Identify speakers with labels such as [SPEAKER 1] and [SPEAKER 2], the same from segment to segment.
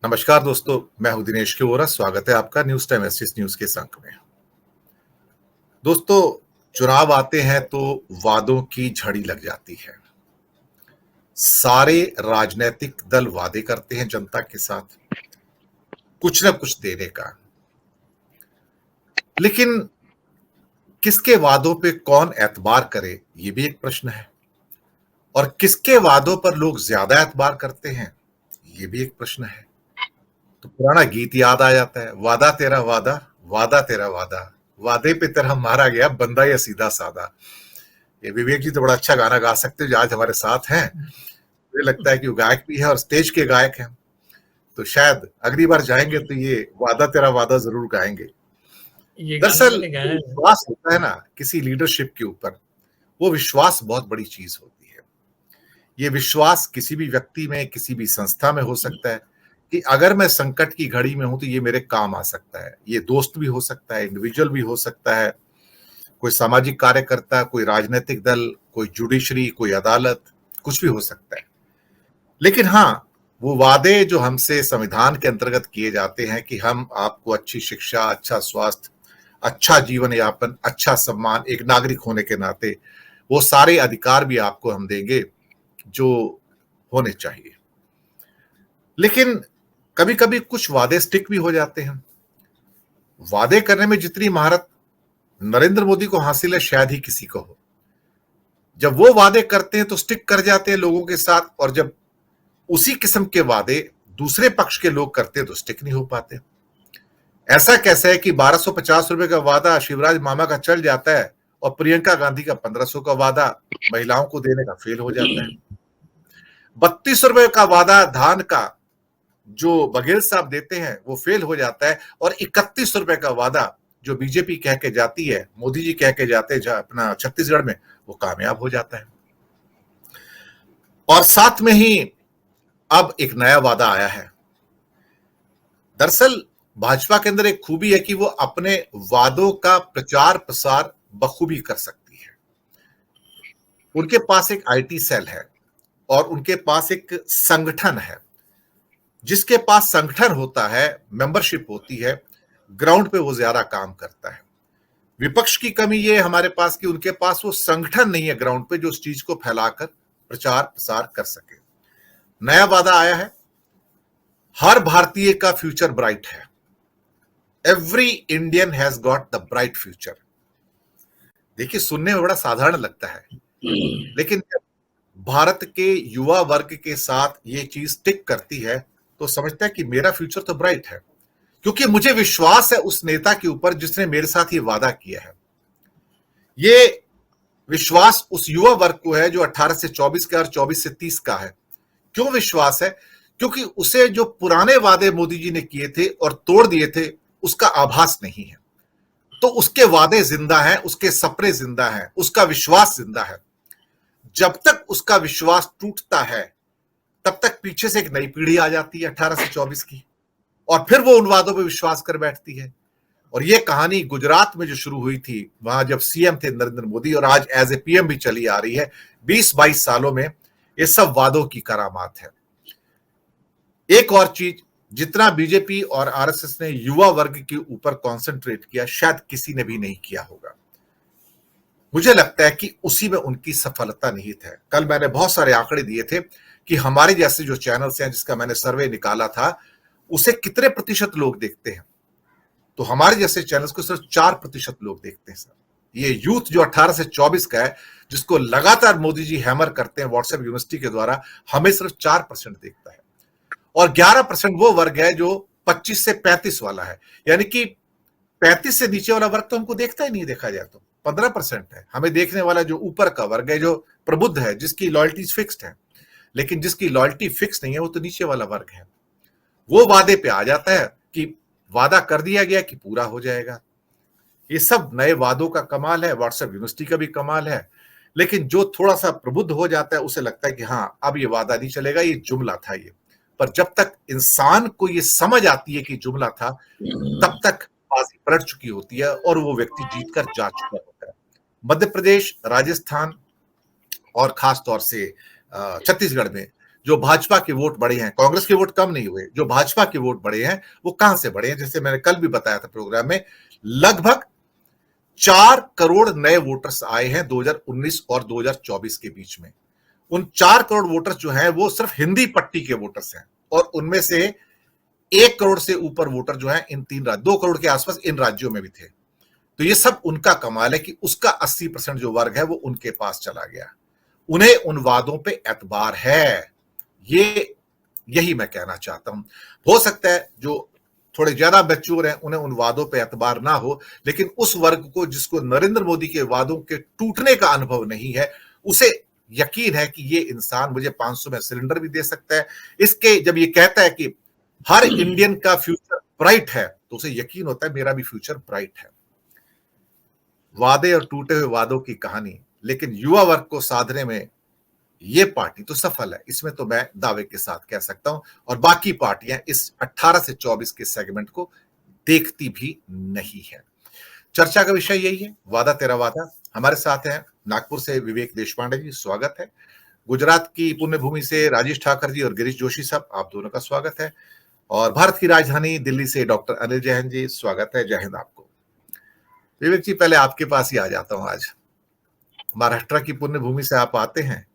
[SPEAKER 1] नमस्कार दोस्तों, मैं हूं दिनेश के वोरा। स्वागत है आपका न्यूज टाइम एसएस न्यूज के संग में। दोस्तों, चुनाव आते हैं तो वादों की झड़ी लग जाती है। सारे राजनीतिक दल वादे करते हैं जनता के साथ कुछ न कुछ देने का, लेकिन किसके वादों पे कौन एतबार करे, ये भी एक प्रश्न है। और किसके वादों पर लोग ज्यादा एतबार करते हैं, ये भी एक प्रश्न है। तो पुराना गीत याद आ जाता है, वादा तेरा वादा, वादा तेरा वादा, वादे पे तरह मारा गया बंदा या सीधा सादा। ये विवेक जी तो बड़ा अच्छा गाना गा सकते हैं, जो आज हमारे साथ हैं। मुझे लगता है कि वो गायक भी है और स्टेज के गायक हैं, तो शायद अगली बार जाएंगे तो ये वादा तेरा वादा जरूर गाएंगे।
[SPEAKER 2] ये गाना
[SPEAKER 1] दरअसल
[SPEAKER 2] मैंने गाया है।
[SPEAKER 1] विश्वास होता है ना किसी लीडरशिप के ऊपर, वो विश्वास बहुत बड़ी चीज होती है। ये विश्वास किसी भी व्यक्ति में, किसी भी संस्था में हो सकता है कि अगर मैं संकट की घड़ी में हूं तो ये मेरे काम आ सकता है। ये दोस्त भी हो सकता है, इंडिविजुअल भी हो सकता है, कोई सामाजिक कार्यकर्ता, कोई राजनीतिक दल, कोई जुडिशरी, कोई अदालत, कुछ भी हो सकता है। लेकिन हाँ, वो वादे जो हमसे संविधान के अंतर्गत किए जाते हैं कि हम आपको अच्छी शिक्षा, अच्छा स्वास्थ्य, अच्छा जीवन यापन, अच्छा सम्मान, एक नागरिक होने के नाते वो सारे अधिकार भी आपको हम देंगे जो होने चाहिए। लेकिन कभी कभी कुछ वादे स्टिक भी हो जाते हैं। वादे करने में जितनी महारत नरेंद्र मोदी को हासिल है, शायद ही किसी को हो। जब वो वादे करते हैं तो स्टिक कर जाते हैं लोगों के साथ, और जब उसी किस्म के वादे दूसरे पक्ष के लोग करते हैं तो स्टिक नहीं हो पाते। ऐसा कैसा है कि 1250 रुपए का वादा शिवराज मामा का चल जाता है और प्रियंका गांधी का 1500 का वादा महिलाओं को देने का फेल हो जाता है। 32 रुपए का वादा धान का जो बघेल साहब देते हैं वो फेल हो जाता है, और 31 रुपए का वादा जो बीजेपी कह के जाती है, मोदी जी कह के जाते हैं अपना छत्तीसगढ़ में, वो कामयाब हो जाता है। और साथ में ही अब एक नया वादा आया है। दरअसल भाजपा के अंदर एक खूबी है कि वो अपने वादों का प्रचार प्रसार बखूबी कर सकती है। उनके पास एक आईटी सेल है और उनके पास एक संगठन है। जिसके पास संगठन होता है, मेंबरशिप होती है, ग्राउंड पे वो ज्यादा काम करता है। विपक्ष की कमी ये है हमारे पास कि उनके पास वो संगठन नहीं है ग्राउंड पे जो उस चीज को फैलाकर प्रचार प्रसार कर सके। नया वादा आया है, हर भारतीय का फ्यूचर ब्राइट है। Every Indian has got the bright future. देखिए, सुनने में बड़ा साधारण लगता है, लेकिन भारत के युवा वर्ग के साथ ये चीज टिक करती है तो समझता है कि मेरा फ्यूचर तो ब्राइट है, क्योंकि मुझे विश्वास है उस नेता के ऊपर जिसने मेरे साथ ये वादा किया है। ये विश्वास उस युवा वर्ग को है जो 18 से 24 का और 24 से 30 का है। क्यों विश्वास है? क्योंकि उसे जो पुराने वादे मोदी जी ने किए थे और तोड़ दिए थे, उसका आभास नहीं है। तो उसके वादे जिंदा हैं, उसके सपने जिंदा हैं, उसका विश्वास जिंदा है। जब तक उसका विश्वास टूटता है तब तक पीछे से एक नई पीढ़ी आ जाती है 18 से 24 की, और फिर वो उन वादों पर विश्वास कर बैठती है। और ये कहानी गुजरात में जो शुरू हुई थी, वहां जब सीएम थे नरेंद्र मोदी, और आज एज ए पीएम भी चली आ रही है, 20-22 सालों में ये सब वादों की करामात है। एक और चीज, जितना बीजेपी और आरएसएस ने युवा वर्ग के ऊपर कॉन्सेंट्रेट किया, शायद किसी ने भी नहीं किया होगा। मुझे लगता है कि उसी में उनकी सफलता निहित है। कल मैंने बहुत सारे आंकड़े दिए थे कि हमारे जैसे जो चैनल्स हैं, जिसका मैंने सर्वे निकाला था, उसे कितने प्रतिशत लोग देखते हैं। तो हमारे जैसे चैनल्स को सिर्फ 4% लोग देखते हैं सर। ये यूथ जो 18 से 24 का है, जिसको लगातार मोदी जी हैमर करते हैं व्हाट्सएप यूनिवर्सिटी के द्वारा, हमें सिर्फ 4% देखता है। और 11% वो वर्ग है जो 25 से 35 वाला है, यानी कि 35 से नीचे वाला वर्ग तो हमको देखता ही नहीं। देखा जाए तो 15% है हमें देखने वाला, जो ऊपर का वर्ग है, जो प्रबुद्ध है, जिसकी लॉयल्टीज फिक्स्ड है। लेकिन जिसकी लॉयल्टी फिक्स नहीं है वो तो नीचे वाला वर्ग है। वो वादे पे आ जाता है कि वादा कर दिया गया कि पूरा हो जाएगा। ये सब नए वादों का कमाल है, व्हाट्सएप यूनिवर्सिटी का भी कमाल है। लेकिन जो थोड़ा सा प्रबुद्ध हो जाता है उसे लगता है कि हाँ, अब ये वादा नहीं चलेगा, ये जुमला था ये। पर जब तक इंसान को ये समझ आती है कि जुमला था, तब तक बाजी पलट चुकी होती है और वो व्यक्ति जीतकर जा चुका होता है। मध्य प्रदेश, राजस्थान और खास तौर से छत्तीसगढ़ में जो भाजपा के वोट बढ़े हैं, कांग्रेस के वोट कम नहीं हुए, जो भाजपा के वोट बढ़े हैं वो कहां से बढ़े हैं? जैसे मैंने कल भी बताया था प्रोग्राम में, लगभग 4 करोड़ नए वोटर्स आए हैं 2019 और 2024 के बीच में। उन 4 करोड़ वोटर्स जो हैं वो सिर्फ हिंदी पट्टी के वोटर्स हैं, और उनमें से 1 करोड़ से ऊपर वोटर जो हैं इन 2 करोड़ के आसपास इन राज्यों में भी थे। तो ये सब उनका कमाल है कि उसका 80% जो वर्ग है वो उनके पास चला गया। उन्हें उन वादों पे एतबार है, ये यही मैं कहना चाहता हूं। हो सकता है जो थोड़े ज्यादा मैच्योर हैं उन्हें उन वादों पे एतबार ना हो, लेकिन उस वर्ग को जिसको नरेंद्र मोदी के वादों के टूटने का अनुभव नहीं है, उसे यकीन है कि ये इंसान मुझे 500 में सिलेंडर भी दे सकता है। इसके जब ये कहता है कि हर इंडियन का फ्यूचर ब्राइट है, तो उसे यकीन होता है मेरा भी फ्यूचर ब्राइट है। वादे और टूटे हुए वादों की कहानी, लेकिन युवा वर्ग को साधने में ये पार्टी तो सफल है, इसमें तो मैं दावे के साथ कह सकता हूं। और बाकी पार्टियां इस 18 से 24 के सेगमेंट को देखती भी नहीं है। चर्चा का विषय यही है, वादा तेरा वादा। हमारे साथ हैं नागपुर से विवेक देशपांडे जी, स्वागत है। गुजरात की पुण्यभूमि से राजेश ठाकर जी और गिरीश जोशी साहब, आप दोनों का स्वागत है। और भारत की राजधानी दिल्ली से डॉक्टर अनिल जैन जी, स्वागत है, जय हिंद आपको। विवेक जी, पहले आपके पास ही आ जाता हूं। आज महाराष्ट्र की पुण्यभूमि से आप आते हैं,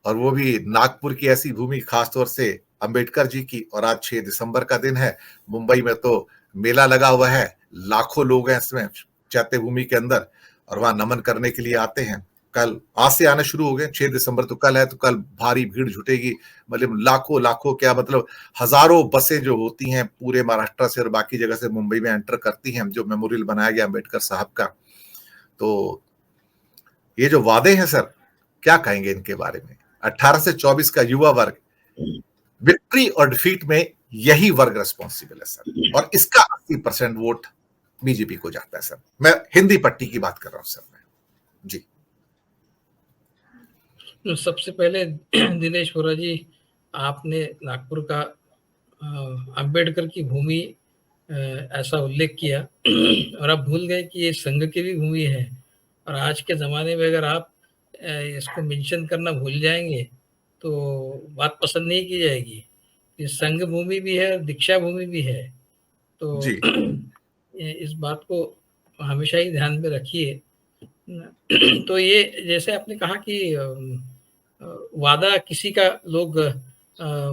[SPEAKER 1] और वो भी नागपुर की ऐसी भूमि, खासतौर से अंबेडकर जी की। और आज 6 दिसंबर का दिन है, मुंबई में तो मेला लगा हुआ है, लाखों लोग हैं इसमें चैत्य भूमि के अंदर, और वहां नमन करने के लिए आते हैं। कल आज से आने शुरू हो गए, 6 दिसंबर तो कल है, तो कल भारी भीड़ जुटेगी। मतलब लाखों लाखों क्या, मतलब हजारों बसें जो होती हैं पूरे महाराष्ट्र से और बाकी जगह से मुंबई में एंटर करती हैं, जो मेमोरियल बनाया गया अंबेडकर साहब का। तो ये जो वादे हैं सर, क्या कहेंगे इनके बारे में? 18 से 24 का युवा वर्ग, विक्ट्री और डिफीट में यही वर्ग रिस्पॉन्सिबल है सर, और इसका 80% वोट बीजेपी को जाता है सर। मैं हिंदी पट्टी की बात कर रहा हूं सर, मैं जी।
[SPEAKER 2] सबसे पहले दिनेश वोरा जी, आपने नागपुर का अंबेडकर की भूमि ऐसा उल्लेख किया और आप भूल गए कि ये संघ की भी भूमि है। और आज के ज़माने में अगर आप इसको मेंशन करना भूल जाएंगे तो बात पसंद नहीं की जाएगी। ये संघ भूमि भी है और दीक्षा भूमि भी है, तो
[SPEAKER 1] जी
[SPEAKER 2] इस बात को हमेशा ही ध्यान में रखिए। तो ये जैसे आपने कहा कि वादा किसी का लोग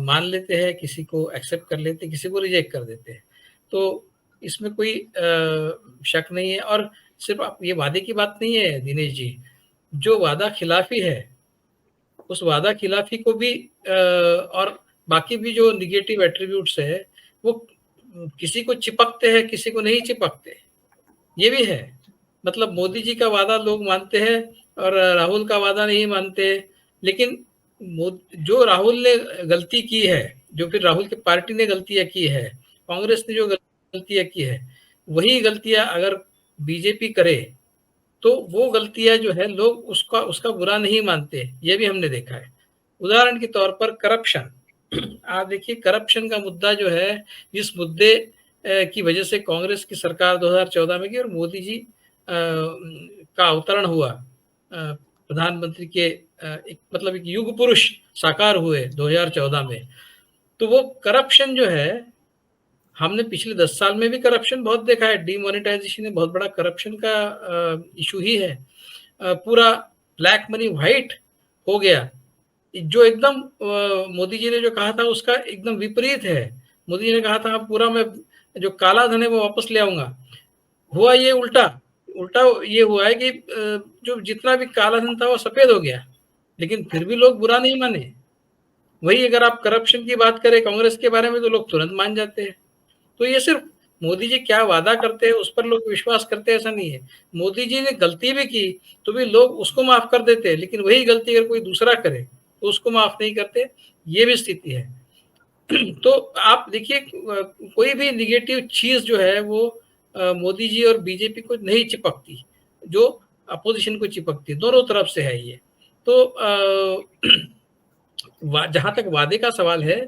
[SPEAKER 2] मान लेते हैं, किसी को एक्सेप्ट कर लेते हैं, किसी को रिजेक्ट कर देते हैं, तो इसमें कोई शक नहीं है। और सिर्फ आप ये वादे की बात नहीं है दिनेश जी, जो वादा खिलाफी है उस वादा खिलाफी को भी और बाकी भी जो निगेटिव एट्रीब्यूट्स है वो किसी को चिपकते हैं, किसी को नहीं चिपकते, ये भी है। मतलब मोदी जी का वादा लोग मानते हैं और राहुल का वादा नहीं मानते, लेकिन जो राहुल ने गलती की है, जो फिर राहुल की पार्टी ने गलतियां की है, कांग्रेस ने जो गलतियां की है, वही गलतियां अगर बीजेपी करे तो वो गलतियां जो है लोग उसका बुरा नहीं मानते, ये भी हमने देखा है। उदाहरण के तौर पर करप्शन, आप देखिए करप्शन का मुद्दा जो है, जिस मुद्दे की वजह से कांग्रेस की सरकार 2014 में की और मोदी जी का अवतरण हुआ, प्रधानमंत्री के एक मतलब एक युग पुरुष साकार हुए 2014 में, तो वो करप्शन जो है हमने पिछले 10 साल में भी करप्शन बहुत देखा है। डीमोनेटाइजेशन में बहुत बड़ा करप्शन का इशू ही है। पूरा ब्लैक मनी व्हाइट हो गया, जो एकदम मोदी जी ने जो कहा था उसका एकदम विपरीत है। मोदी जी ने कहा था पूरा मैं जो काला धन है वो वापस ले आऊंगा, हुआ ये उल्टा। उल्टा ये हुआ है कि जो जितना भी काला धन था वो सफेद हो गया, लेकिन फिर भी लोग बुरा नहीं माने। वही अगर आप करप्शन की बात करें कांग्रेस के बारे में तो लोग तुरंत मान जाते हैं। तो ये सिर्फ मोदी जी क्या वादा करते हैं उस पर लोग विश्वास करते हैं ऐसा नहीं है। मोदी जी ने गलती भी की तो भी लोग उसको माफ कर देते हैं, लेकिन वही गलती अगर कोई दूसरा करे तो उसको माफ नहीं करते, ये भी स्थिति है। तो आप देखिए कोई भी निगेटिव चीज जो है वो मोदी जी और बीजेपी को नहीं चिपकती, जो अपोजिशन को चिपकती, दोनों तरफ से है ये। तो जहां तक वादे का सवाल है,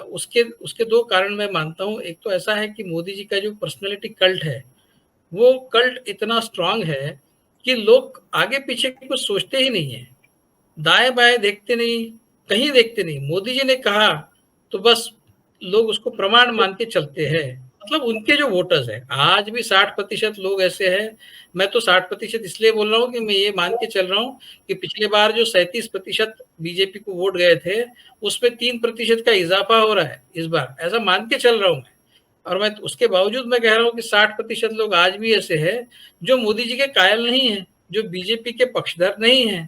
[SPEAKER 2] उसके उसके दो कारण मैं मानता हूँ। एक तो ऐसा है कि मोदी जी का जो पर्सनैलिटी कल्ट है, वो कल्ट इतना स्ट्रांग है कि लोग आगे पीछे कुछ सोचते ही नहीं है, दाएं बाएं देखते नहीं, कहीं देखते नहीं। मोदी जी ने कहा तो बस लोग उसको प्रमाण मान के चलते हैं। मतलब उनके जो वोटर्स हैं, आज भी 60% लोग ऐसे हैं। मैं तो 60% इसलिए बोल रहा हूँ कि मैं ये मान के चल रहा हूँ कि पिछले बार जो 37% बीजेपी को वोट गए थे, उसमें 3% का इजाफा हो रहा है इस बार, ऐसा मान के चल रहा हूँ मैं। और मैं उसके बावजूद मैं कह रहा हूँ कि 60% लोग आज भी ऐसे हैं जो मोदी जी के कायल नहीं है, जो बीजेपी के पक्षधर नहीं है।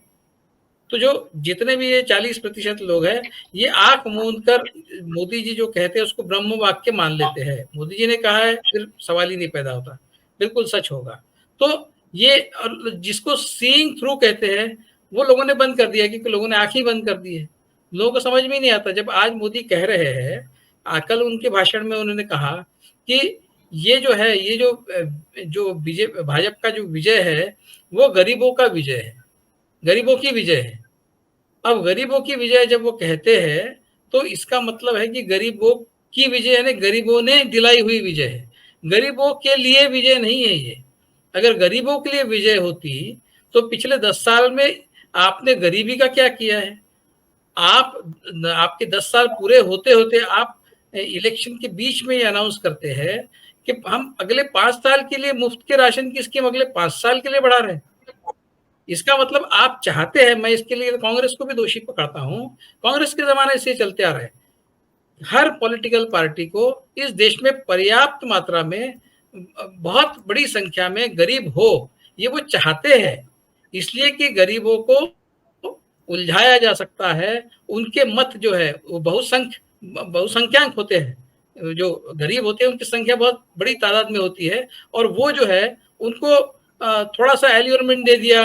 [SPEAKER 2] तो जो जितने भी ये 40% लोग हैं, ये आंख मूंद कर मोदी जी जो कहते हैं उसको ब्रह्म वाक्य मान लेते हैं। मोदी जी ने कहा है, फिर सवाल ही नहीं पैदा होता, बिल्कुल सच होगा। तो ये, और जिसको सीइंग थ्रू कहते हैं, वो लोगों ने बंद कर दिया, क्योंकि लोगों ने आंख ही बंद कर दी है। लोगों को समझ में ही नहीं आता। जब आज मोदी कह रहे हैं, कल उनके भाषण में उन्होंने कहा कि ये जो है, ये जो भाजपा का जो विजय है, वो गरीबों का विजय है, गरीबों की विजय है। अब गरीबों की विजय जब वो कहते हैं, तो इसका मतलब है कि गरीबों की विजय यानी गरीबों ने दिलाई हुई विजय है। गरीबों के लिए विजय नहीं है ये। अगर गरीबों के लिए विजय होती, तो पिछले 10 साल में आपने गरीबी का क्या किया है? आप आपके 10 साल पूरे होते-होते आप इलेक्शन के बीच में ये अनाउंस करते हैं कि हम अगले 5 साल के लिए मुफ्त के राशन की स्कीम अगले 5 साल के लिए बढ़ा रहे हैं। इसका मतलब आप चाहते हैं, मैं इसके लिए कांग्रेस को भी दोषी पकड़ता हूँ। कांग्रेस के ज़माने से चलते आ रहा है। हर पॉलिटिकल पार्टी को इस देश में पर्याप्त मात्रा में बहुत बड़ी संख्या में गरीब हो, ये वो चाहते हैं। इसलिए कि गरीबों को उलझाया जा सकता है। उनके मत जो है वो बहुसंख्यक होते हैं। जो गरीब होते हैं उनकी संख्या बहुत बड़ी तादाद में होती है, और वो जो है उनको थोड़ा-सा एल्योरमेंट दे दिया,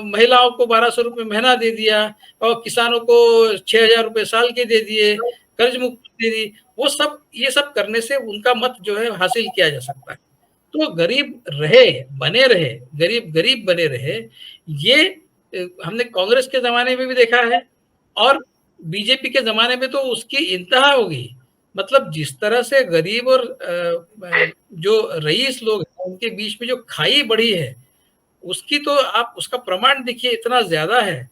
[SPEAKER 2] महिलाओं को 1200 रुपए महीना दे दिया, और किसानों को 6000 रुपए साल के दे दिए, कर्ज मुक्ति दे दी। वो सब, ये सब करने से उनका मत जो है हासिल किया जा सकता है। तो गरीब रहे, बने रहे, गरीब गरीब बने रहे, ये हमने कांग्रेस के ज़माने में भी देखा है, और बीजेपी के ज़माने में तो उसकी इंतहा हो गई। मतलब जिस तरह से गरीब और जो रईस लोग हैं, उनके बीच में जो खाई बढ़ी है, उसकी तो आप उसका प्रमाण देखिए, इतना ज़्यादा है।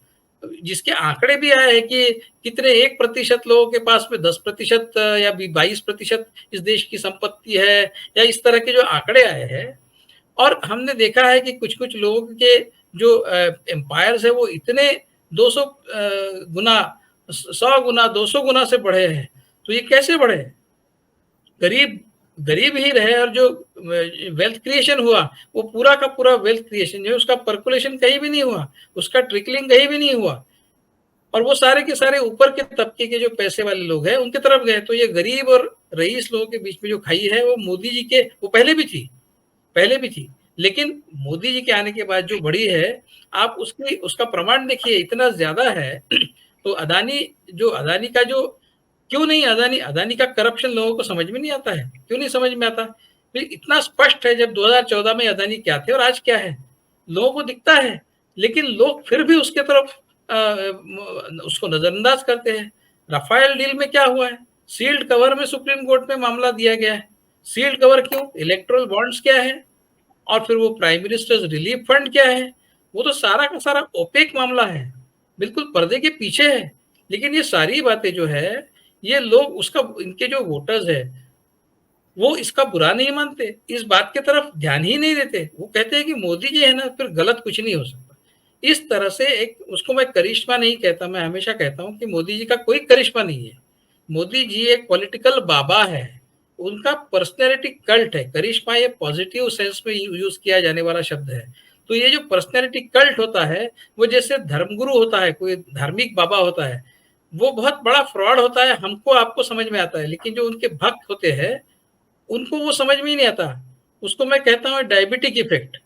[SPEAKER 2] जिसके आंकड़े भी आए हैं कि कितने 1% लोगों के पास में 10% या 22% इस देश की संपत्ति है, या इस तरह के जो आंकड़े आए हैं। और हमने देखा है कि कुछ-कुछ लोगों के जो एम्पायर्स हैं, वो इतने 200 गुना, 100 गुना, 200 गुना से बढ़े हैं। तो ये कैसे बढ़े? गरीब गरीब ही रहे, और जो वेल्थ क्रिएशन हुआ, वो पूरा का पूरा वेल्थ क्रिएशन जो है, उसका पर्कुलेशन कहीं भी नहीं हुआ, उसका ट्रिकलिंग कहीं भी नहीं हुआ, और वो सारे के सारे ऊपर के तबके के जो पैसे वाले लोग हैं, उनकी तरफ गए। तो ये गरीब और रईस लोगों के बीच में जो खाई है, वो मोदी जी के, वो पहले भी थी, लेकिन मोदी जी के आने के बाद जो बढ़ी है, आप उसकी उसका प्रमाण देखिए, इतना ज़्यादा है। तो अदानी का जो, क्यों नहीं, अदानी अदानी का करप्शन लोगों को समझ में नहीं आता है। क्यों नहीं समझ में आता? फिर इतना स्पष्ट है, जब 2014 में अदानी क्या थे और आज क्या है, लोगों को दिखता है, लेकिन लोग फिर भी उसके तरफ उसको नजरअंदाज करते हैं। राफेल डील में क्या हुआ है? सील्ड कवर में सुप्रीम कोर्ट में मामला दिया गया है। सील्ड कवर क्यों? इलेक्टोरल बॉन्ड्स क्या है, और फिर वो प्राइम मिनिस्टर्स रिलीफ फंड क्या है? वो तो सारा का सारा ओपेक मामला है, बिल्कुल पर्दे के पीछे है। लेकिन ये सारी बातें जो है, ये लोग उसका, इनके जो वोटर्स है, वो इसका बुरा नहीं मानते, इस बात की तरफ ध्यान ही नहीं देते। वो कहते हैं कि मोदी जी है ना, फिर गलत कुछ नहीं हो सकता। इस तरह से एक, उसको मैं करिश्मा नहीं कहता, मैं हमेशा कहता हूँ कि मोदी जी का कोई करिश्मा नहीं है। मोदी जी एक पॉलिटिकल बाबा है, उनका पर्सनैलिटी कल्ट है। करिश्मा ये पॉजिटिव सेंस में यूज़ किया जाने वाला शब्द है। तो ये जो पर्सनैलिटी कल्ट होता है, वो जैसे धर्मगुरु होता है, कोई धार्मिक बाबा होता है, वो बहुत बड़ा फ्रॉड होता है, हमको आपको समझ में आता है, लेकिन जो उनके भक्त होते हैं, उनको वो समझ में ही नहीं आता। उसको मैं कहता हूँ डायबिटिक इफ़ेक्ट।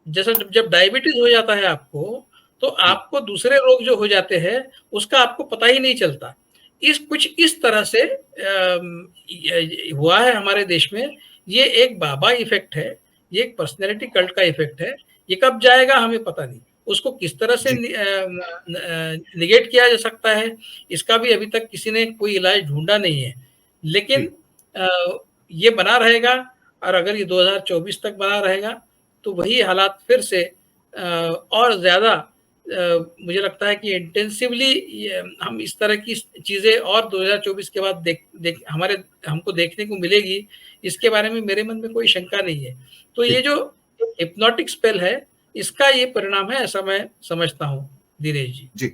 [SPEAKER 2] जैसा जब डायबिटीज़ हो जाता है आपको, तो आपको दूसरे रोग जो हो जाते हैं, उसका आपको पता ही नहीं चलता। कुछ इस तरह से य हुआ है हमारे देश में। ये एक बाबा इफ़ेक्ट है, ये एक पर्सनैलिटी कल्ट का इफ़ेक्ट है। ये कब जाएगा हमें पता नहीं। उसको किस तरह से
[SPEAKER 1] जी,
[SPEAKER 2] नेगेट किया जा सकता है, इसका भी अभी तक किसी ने कोई इलाज ढूँढा नहीं है। लेकिन
[SPEAKER 1] जी,
[SPEAKER 2] अ, ये बना रहेगा, और अगर ये 2024 तक बना रहेगा, तो वही हालात फिर से और ज़्यादा मुझे लगता है कि इंटेंसिवली ये हम इस तरह की चीज़ें और 2024 के बाद हमको देखने को मिलेगी, इसके बारे में मेरे मन में कोई शंका नहीं है। तो ये
[SPEAKER 1] जी,
[SPEAKER 2] जो हिप्नोटिक स्पेल है, इसका ये परिणाम है, ऐसा मैं समझता हूँ, दिनेश जी।
[SPEAKER 1] जी।